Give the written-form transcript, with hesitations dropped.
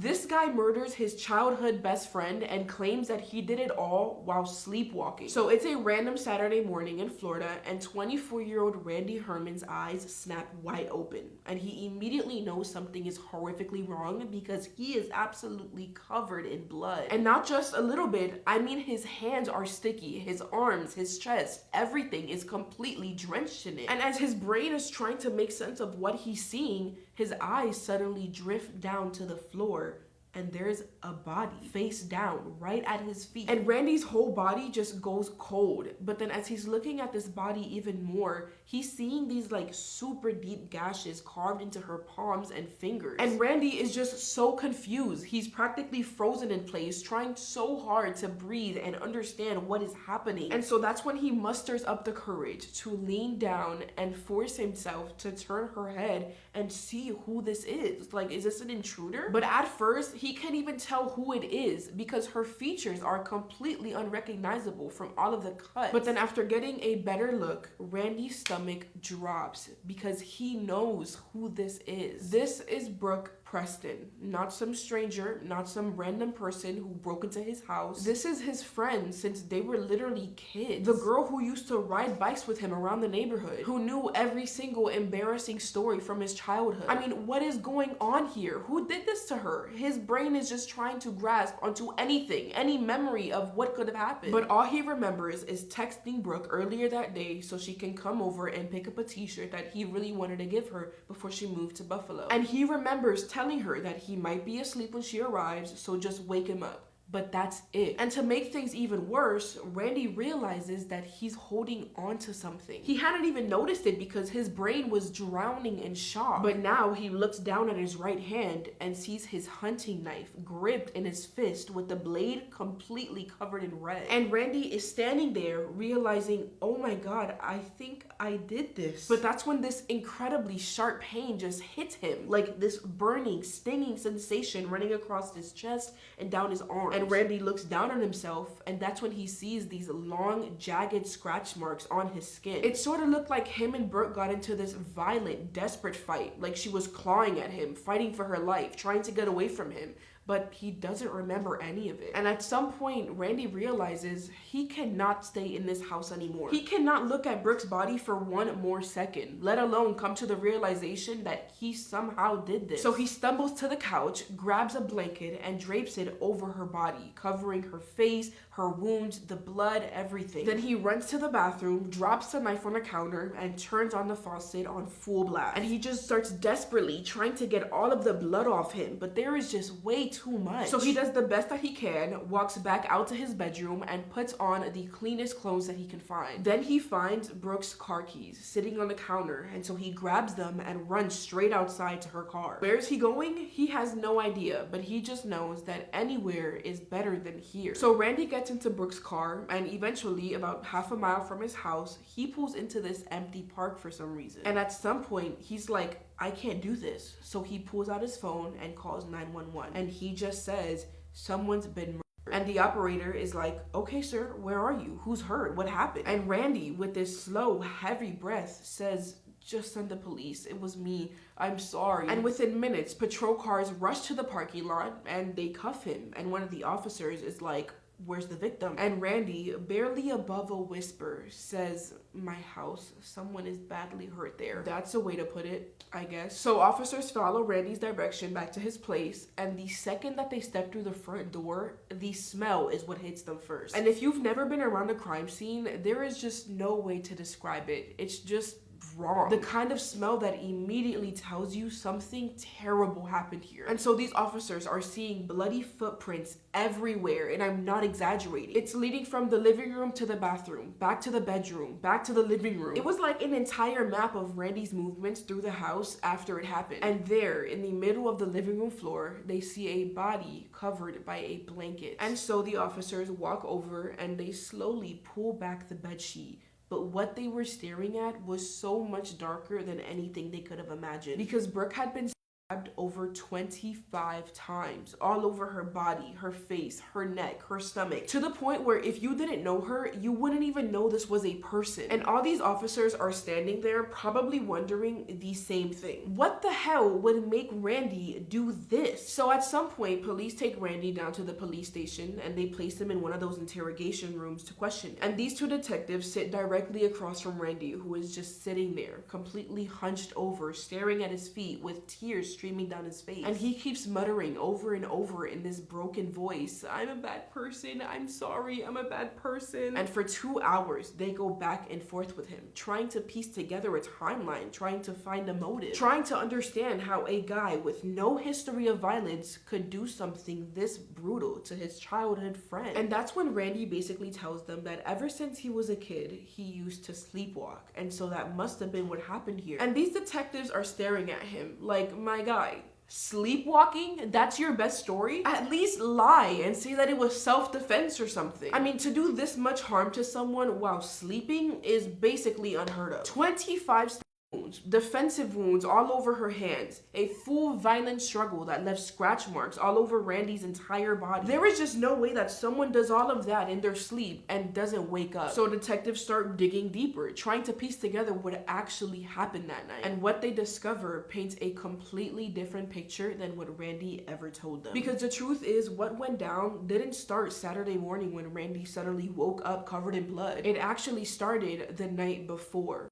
This guy murders his childhood best friend and claims that he did it all while sleepwalking. So it's a random Saturday morning in Florida, and 24-year-old Randy Herman's eyes snap wide open, and he immediately knows something is horrifically wrong because he is absolutely covered in blood. And not just a little bit, I mean his hands are sticky, his arms, his chest, everything is completely drenched in it. And as his brain is trying to make sense of what he's seeing, his eyes suddenly drift down to the floor, and there's a body face down right at his feet. And Randy's whole body just goes cold. But then as he's looking at this body even more, he's seeing these like super deep gashes carved into her palms and fingers. And Randy is just so confused. He's practically frozen in place, trying so hard to breathe and understand what is happening. And so that's when he musters up the courage to lean down and force himself to turn her head and see who this is. Like, is this an intruder? But at first, he can't even tell who it is because her features are completely unrecognizable from all of the cuts. But then after getting a better look, Randy's stomach drops because he knows who this is. This is Brooke Preston, not some stranger, not some random person who broke into his house. This is his friend since they were literally kids. The girl who used to ride bikes with him around the neighborhood, who knew every single embarrassing story from his childhood. I mean, what is going on here? Who did this to her? His brain is just trying to grasp onto anything, any memory of what could have happened. But all he remembers is texting Brooke earlier that day so she can come over and pick up a t-shirt that he really wanted to give her before she moved to Buffalo. And he remembers telling her that he might be asleep when she arrives, so just wake him up. But that's it. And to make things even worse, Randy realizes that he's holding on to something. He hadn't even noticed it because his brain was drowning in shock. But now he looks down at his right hand and sees his hunting knife gripped in his fist with the blade completely covered in red. And Randy is standing there realizing, oh my god, I think I did this. But that's when this incredibly sharp pain just hits him, like this burning, stinging sensation running across his chest and down his arm. And Randy looks down on himself, and that's when he sees these long, jagged scratch marks on his skin. It sort of looked like him and Brooke got into this violent, desperate fight, like she was clawing at him, fighting for her life, trying to get away from him. But he doesn't remember any of it. And at some point, Randy realizes he cannot stay in this house anymore. He cannot look at Brooke's body for one more second, let alone come to the realization that he somehow did this. So he stumbles to the couch, grabs a blanket, and drapes it over her body, covering her face, her wounds, the blood, everything. Then he runs to the bathroom, drops the knife on the counter, and turns on the faucet on full blast. And he just starts desperately trying to get all of the blood off him, but there is just way too much. So he does the best that he can, walks back out to his bedroom, and puts on the cleanest clothes that he can find. Then he finds Brooke's car keys sitting on the counter, and so he grabs them and runs straight outside to her car. Where is he going? He has no idea, but he just knows that anywhere is better than here. So Randy gets into Brooke's car, and eventually, about half a mile from his house, he pulls into this empty park for some reason. And at some point, he's like, I can't do this. So he pulls out his phone and calls 911. And he just says, someone's been murdered. And the operator is like, okay, sir, where are you? Who's hurt? What happened? And Randy, with this slow, heavy breath, says, just send the police. It was me. I'm sorry. And within minutes, patrol cars rush to the parking lot and they cuff him. And one of the officers is like, where's the victim? And Randy, barely above a whisper, says, my house. Someone is badly hurt there. That's a way to put it, I guess. So officers follow Randy's direction back to his place, and the second that they step through the front door, the smell is what hits them first. And if you've never been around a crime scene, there is just no way to describe it. It's just wrong. The kind of smell that immediately tells you something terrible happened here. And so these officers are seeing bloody footprints everywhere, and I'm not exaggerating. It's leading from the living room to the bathroom, back to the bedroom, back to the living room. It was like an entire map of Randy's movements through the house after it happened. And there, in the middle of the living room floor, they see a body covered by a blanket. And so the officers walk over and they slowly pull back the bedsheet. But what they were staring at was so much darker than anything they could have imagined, because Brooke had been stabbed over 25 times, all over her body, her face, her neck, her stomach, to the point where if you didn't know her, you wouldn't even know this was a person. And all these officers are standing there probably wondering the same thing. What the hell would make Randy do this? So at some point, police take Randy down to the police station and they place him in one of those interrogation rooms to question him. And these two detectives sit directly across from Randy, who is just sitting there, completely hunched over, staring at his feet with tears streaming down his face. And he keeps muttering over and over in this broken voice, "I'm a bad person, I'm sorry, I'm a bad person." And for 2 hours, they go back and forth with him, trying to piece together a timeline, trying to find a motive, trying to understand how a guy with no history of violence could do something this brutal to his childhood friend. And that's when Randy basically tells them that ever since he was a kid, he used to sleepwalk. And so that must have been what happened here. And these detectives are staring at him like, my guy, sleepwalking? That's your best story? At least lie and say that it was self-defense or something. I mean, to do this much harm to someone while sleeping is basically unheard of. 25 wounds, defensive wounds all over her hands, a full violent struggle that left scratch marks all over Randy's entire body. There is just no way that someone does all of that in their sleep and doesn't wake up. So detectives start digging deeper, trying to piece together what actually happened that night. And what they discover paints a completely different picture than what Randy ever told them. Because the truth is, what went down didn't start Saturday morning when Randy suddenly woke up covered in blood. It actually started the night before.